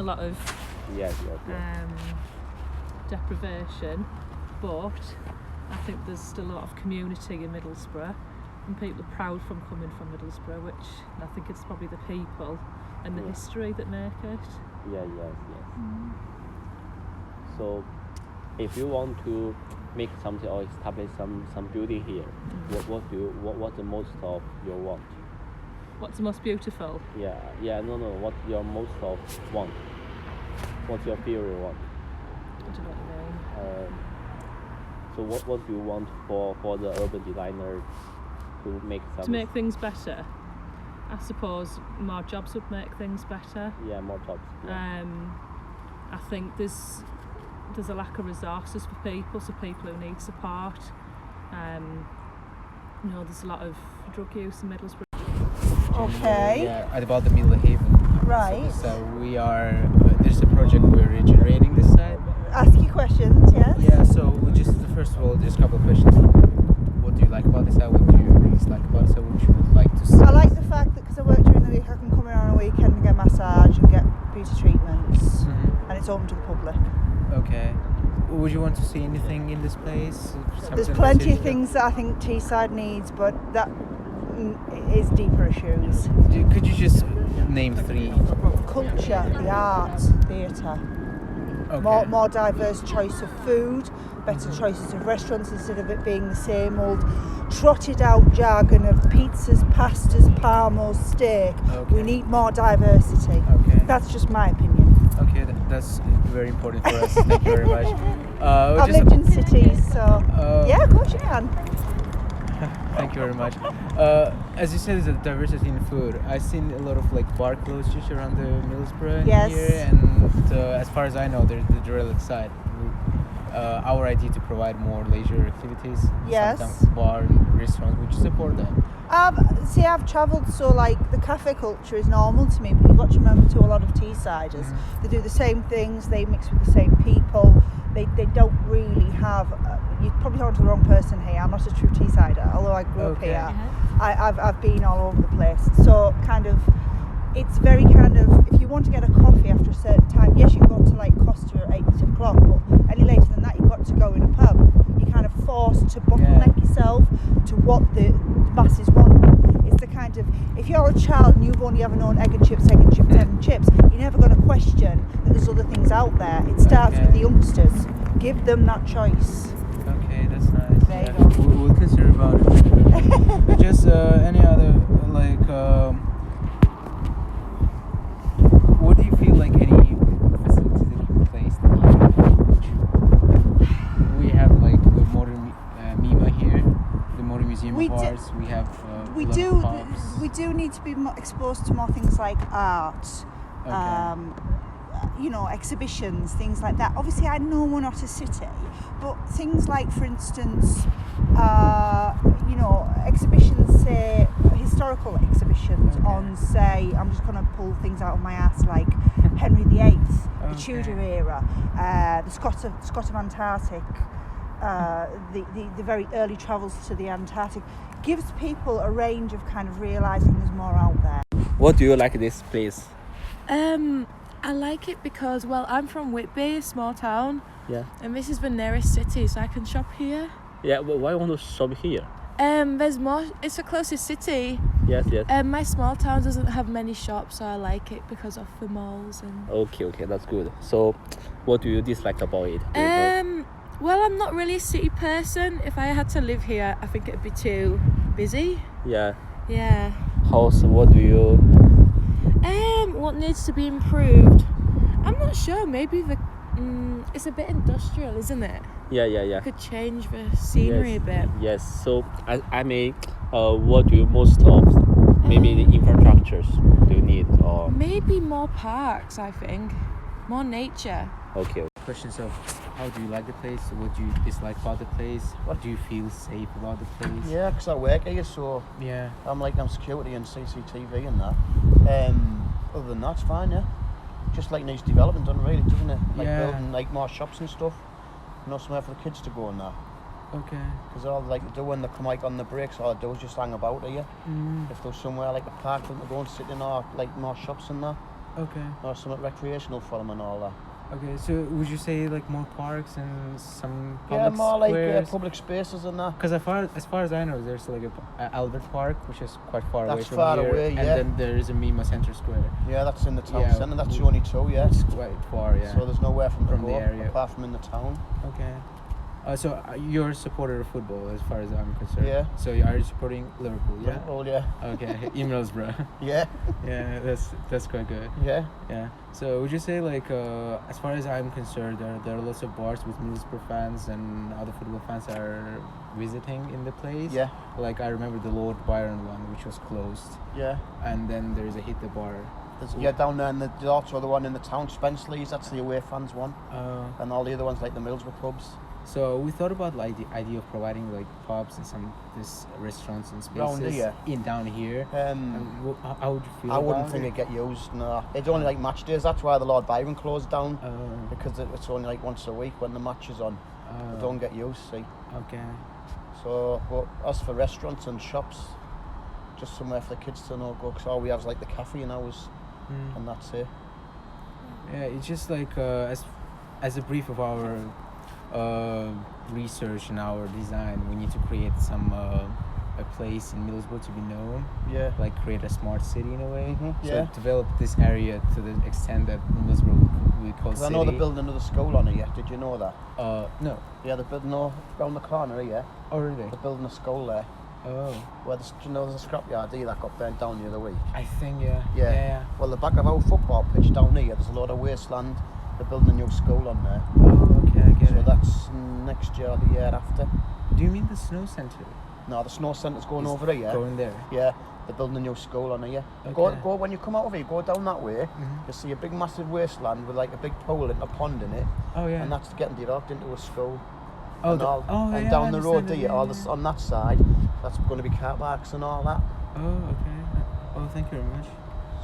a lot of Yes. deprivation, but I think there's still a lot of community in Middlesbrough, and people are proud from coming from Middlesbrough, which I think it's probably the people and the history that make it. Yes. So, if you want to make something or establish some beauty here, what's the most of your want? What's the most beautiful? No. What's your most of want? What's your theory want? I don't know what you mean. So what do you want for the urban designer to make some? To make things better, I suppose more jobs would make things better. Yeah, more jobs. Yeah. I think there's a lack of resources for people, so people who need support. There's a lot of drug use in Middlesbrough. Okay. Yeah, at about the middle of Haven. Right. So we are. There's a project we're regenerating this side. Ask you questions, yes? Yeah. So we just first of all, just a couple of questions. What do you like about this side? What do you dislike about this side? What you would like to see? I like the fact that because I work during the week, I can come in on a weekend and get a massage and get beauty treatments, and it's open to the public. Okay. Would you want to see anything in this place? There's plenty of things that I think Teesside needs, but that is deeper issues. Could you just name 3? Culture, the arts, theatre. Okay. More diverse choice of food, better choices of restaurants instead of it being the same old trotted out jargon of pizzas, pastas, parmos, steak. Okay. We need more diversity. Okay. That's just my opinion. Okay, that's very important for us. Thank you very much. I've lived in cities, so yeah, of course you can. Thank you very much. As you said, there's a diversity in food. I've seen a lot of bar closures around the Middlesbrough here, and as far as I know, there's the Durelic side. Our idea to provide more leisure activities. Yes. Sometimes bar and restaurants. Would you support that? I've travelled, so the cafe culture is normal to me, but you've got to remember too, a lot of Teessiders, they do the same things, they mix with the same people, they don't really have, you're probably talking to the wrong person here, I'm not a true Teessider, although I grew up here, I've been all over the place, so it's very if you want to get a coffee after a certain time, yes, you can go to Costa at 8 o'clock, but any later than that you've got to go in a pub. You're forced to bottleneck yourself to what the masses want. It's if you're a child and you've only ever known egg and chips, you're never going to question that there's other things out there. It starts with the youngsters. Give them that choice. Okay, that's nice. There you go. We'll consider about it. Just any other what do you feel like any facilities that you placed here? We have the modern MIMA here, the Modern Museum of Arts. We have we do need to be exposed to more things like art, exhibitions, things like that. Obviously, I know we're not a city, but things like, for instance, exhibitions, say historical exhibitions on, say, I'm just going to pull things out of my ass, like Henry VIII, the Tudor era, the Scott of Antarctic, the very early travels to the Antarctic, gives people a range of realising there's more out there. What do you like this place? I like it because, I'm from Whitby, a small town. Yeah. And this is the nearest city, so I can shop here. Yeah, but why want to shop here? There's more. It's the closest city. Yes. My small town doesn't have many shops, so I like it because of the malls and. Okay, that's good. So, what do you dislike about it? I'm not really a city person. If I had to live here, I think it'd be too busy. Yeah. Yeah. What do you? What needs to be improved? I'm not sure. Maybe it's a bit industrial, isn't it? Yeah. Could change the scenery a bit. Yes. So I mean, what do you most of? Maybe the infrastructures do you need, or maybe more parks. I think more nature. Okay. Questions of how do you like the place? What do you dislike about the place? What do you feel safe about the place? Yeah, because I work here, so yeah, I'm security and CCTV and that. Other than that, it's fine. Yeah, just needs development done, really, doesn't it? Building more shops and stuff. Somewhere for the kids to go and that. Okay. Because all they like to do when they come on the breaks, all they do is just hang about here. If there's somewhere like a park for them to go and sit in, or more shops and that. Okay. or some recreational for them and all that. Okay. So would you say like more parks and some Yeah, public more like squares? public spaces and that. Because as far as I know, there's like a Albert Park, which is quite far away That's from far here, away, and yeah. then there is a Mima Center Square, Yeah, that's in the town Yeah, centre. That's the w- only two, yeah. which is quite far. Yeah. So there's nowhere from From to the go area. apart from in the town. Okay. So you're a supporter of football, as far as I'm concerned. Yeah. So are you supporting Liverpool? Yeah. Oh yeah, Okay. In Middlesbrough. yeah, Yeah, that's quite good. yeah. Yeah. So would you say like as far as I'm concerned, there are lots of bars with Middlesbrough fans and other football fans are visiting in the place. Yeah. Like I remember the Lord Byron one, which was closed, Yeah. and then there is a Hit the Bar. Yeah, down there, and there's also the one in the town, Spenceley's. That's the away fans one, and all the other ones like the Middlesbrough pubs. So we thought about like the idea of providing like pubs and some this restaurants and spaces Round here? in down here. How would you feel? I wouldn't about think it? it'd get used. No, it's only like match days. That's why the Lord Byron closed down Oh, because it's only like once a week when the match is on. It don't get used. See. Okay. So, but as for restaurants and shops, just somewhere for the kids to know go. Because all we have is like the cafe and hours, Mm. and that's it. Yeah, it's just like as a brief of our research and our design, we need to create some a place in Middlesbrough to be known, Yeah. like create a smart city in a way. Mhm, So yeah. develop this area to the extent that Middlesbrough we call 'Cause I city. know they're building another school on it yet. Did you know that? No. Yeah, they're building around the corner here. Oh really? They're building a school there. Oh, Where there's, do you know there's a scrapyard here that got burnt down the other week? I think yeah. Yeah. Yeah. Well, the back of our football pitch down here, there's a lot of wasteland. They're building a new school on there. Oh, okay, I get So it. that's next year or the year after. Do you mean the snow center? No, the snow centre's going Is over here. Going there. Yeah, they're building a new school on here. Okay. Go when you come out of here, go down that way. Mhm. You'll see a big massive wasteland with like a big pool and a pond in it, Oh yeah. and that's getting developed into a school. oh, and the- all, oh and yeah, I down the road understand it, here, yeah, all yeah. this on that side, that's going to be car parks and all that. Oh okay. Oh, thank you very much.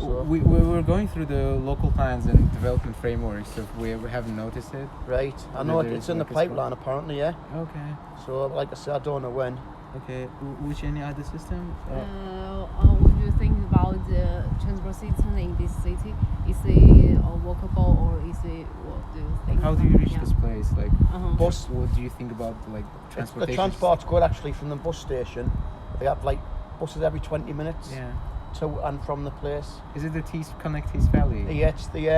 So, We were going through the local plans and development frameworks, so we haven't noticed it. right, I And know there it's is in the like a school. pipeline apparently, yeah. Okay. So like I said, I don't know when. Okay. Which any other system? What do you think about the transport system in this city? Is it walkable or is it, what do you think? How do you reach Yeah. this place? Like, Uh-huh. Bus. what do you think about like The transportation? transport's good actually from the bus station. They have like buses every 20 minutes Yeah. to and from the place. Is it the Connect Tees Valley? Yeah, it's the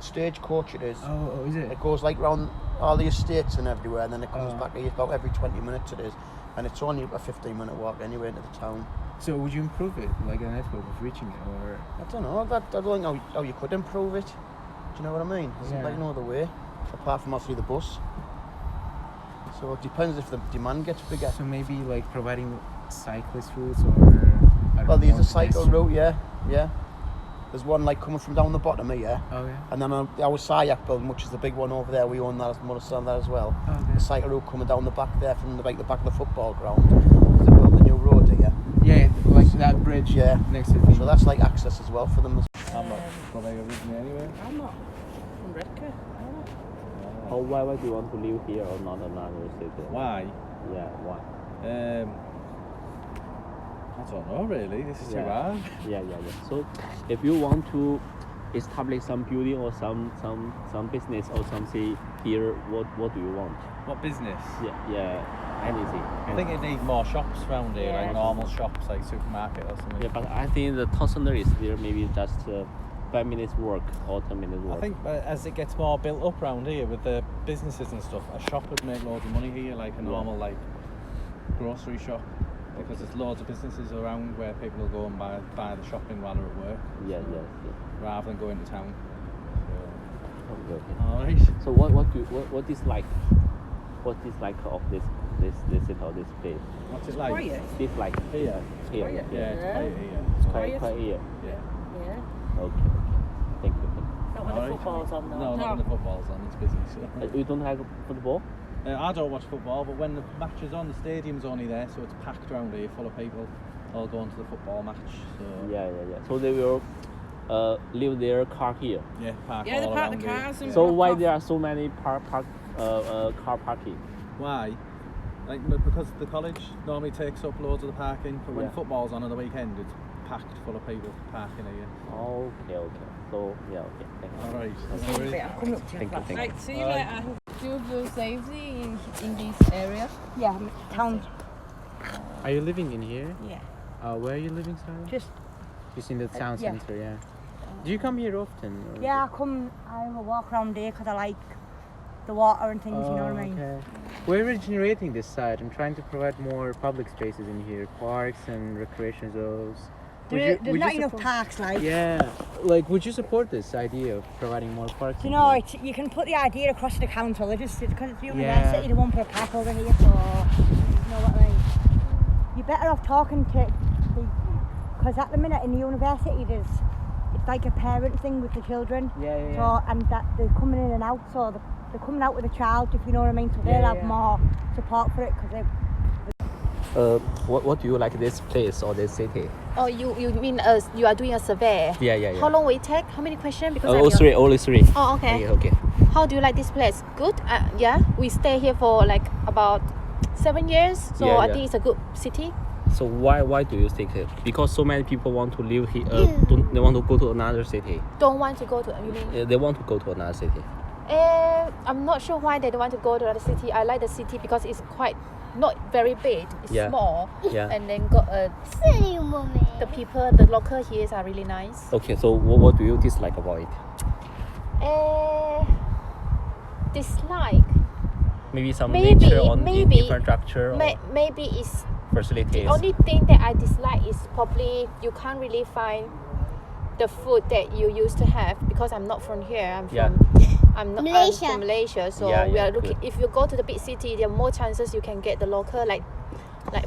stagecoach it is. Oh, is it? It goes like round all the estates and everywhere, and then it comes Oh. back here about every 20 minutes it is. And it's only a 15-minute walk anyway into the town. So would you improve it, like a network of reaching it, or? I don't know, I don't know how you could improve it. Do you know what I mean? There's Yeah. like no other way, apart from obviously the bus. So it depends if the demand gets bigger. So maybe like providing cyclist routes or. I don't Well, know, there's a cycle pedestrian- route, yeah. There's one like coming from down the bottom here, Oh yeah. and then our Sayak building, which is the big one over there, we own that as Morrison that as well. Oh, The okay. cycle route coming down the back there from the back of the football ground. They built a new road here, Yeah, like that bridge. Yeah. Next to the. so that's like access as well for them. I'm not from originally anyway. I'm not from Redcar. Why do you want to live here or not another city? Why? Yeah, why? I don't know really. This is too Yeah. hard. Yeah. So, if you want to establish some building or some business or something here, what do you want? What business? Yeah, anything. I think it needs more shops around here, Yeah. like normal shops, like supermarket or something. Yeah, but I think the town center is there maybe just 5 minutes work or 10 minutes work. I think as it gets more built up around here with the businesses and stuff, a shop would make loads of money here, like a normal like grocery shop, because there's loads of businesses around where people will go and buy the shopping while they're at work, Yeah. rather than going to town. Okay. Alright. So what is like of this city or this place? What's it like? Quiet. This like Here. here. Quiet. Yeah, it's quiet here. It's quite here. Yeah. Yeah. Okay. Thank you. Not when the Alright. football's on though. No, not when the football's on, it's busy. So. You don't like football? I don't watch football, but when the match is on, the stadium's only there, so it's packed around here, full of people, all going to the football match. So Yeah. So they will leave their car here. yeah, park Yeah, they all park around the here. cars and So block why off. there are so many car parking? Why? Like because the college normally takes up loads of the parking, but when Yeah. football's on the weekend, it's packed full of people parking here. Okay. So yeah, okay. Thank you. All right. No worries. Thank you. Thank you. See you later. Do you feel safety in this area? Yeah, town. Are you living in here? Yeah. Where are you living, Sarah? Just Just in the town yeah. center, yeah. Do you come here often? or- yeah, I have a walk around here because I like the water and things. You know what I mean? Okay. We're regenerating this site and trying to provide more public spaces in here, parks and recreation zones. There's would not you enough support- parks, like. Yeah, like would you support this idea of providing more parks? You in know, here? you can put the idea across to the council. They just because it's the Yeah. university, they won't put a park over here. So you know what I mean. You're better off talking to because at the minute in the university it's like a parent thing with the children. Yeah, yeah, yeah. So and that they're coming in and out. So they're coming out with a child, if you know what I mean. So they'll Yeah, have yeah. more support for it because they. What do you like this place or this city? Oh, you mean you are doing a survey? Yeah. How long will it take? How many questions? Because Oh, three, only three. Oh, okay. Okay. How do you like this place? Good. Yeah, we stay here for like about 7 years, so Yeah, I yeah. think it's a good city. So why do you think it? Because so many people want to live here. They want to go to another city. Don't want to go to. You mean? They want to go to another city. I'm not sure why they don't want to go to another city. I like the city because it's quite not very big. It's Yeah. small, Yeah. and then got the people, the local here are really nice. Okay. So what do you dislike about it? Dislike. Maybe some Maybe- nature or maybe- infrastructure or Maybe it's facilities. the only thing that I dislike is probably you can't really find the food that you used to have because I'm not from here. Yeah. I'm Malaysia. from Malaysia, so Yeah, we yeah, are looking. good. If you go to the big city, there are more chances you can get the local, like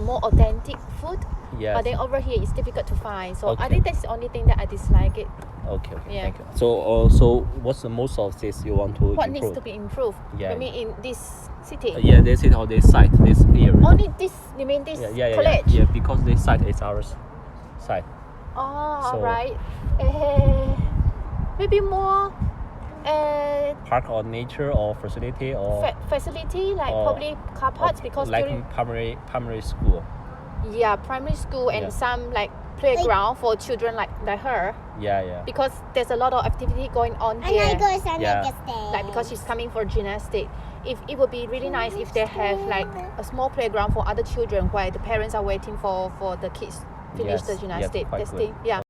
more authentic food. Yes. But then over here, it's difficult to find. So I Okay. think that's the only thing that I dislike it. Okay. Yeah. Thank you. So what's the most of this you want to What improve? needs to be improved? Yeah. You mean in this city? Yeah, this is or this site, this area. Only this? You mean this college? Yeah, because this site is our site. Oh, So- alright. Maybe more Park or nature or facility or facility, like or- probably car parks, because like during primary school. primary school and Yeah. some like playground for children like her, Yeah. because there's a lot of activity going on And here. I go stand Yeah. like a stairs. Like because she's coming for gymnastic. If it would be really nice if they have like a small playground for other children while the parents are waiting for the kids finish Yes, the yes, gymnastic. quite That's good. thing. Yeah.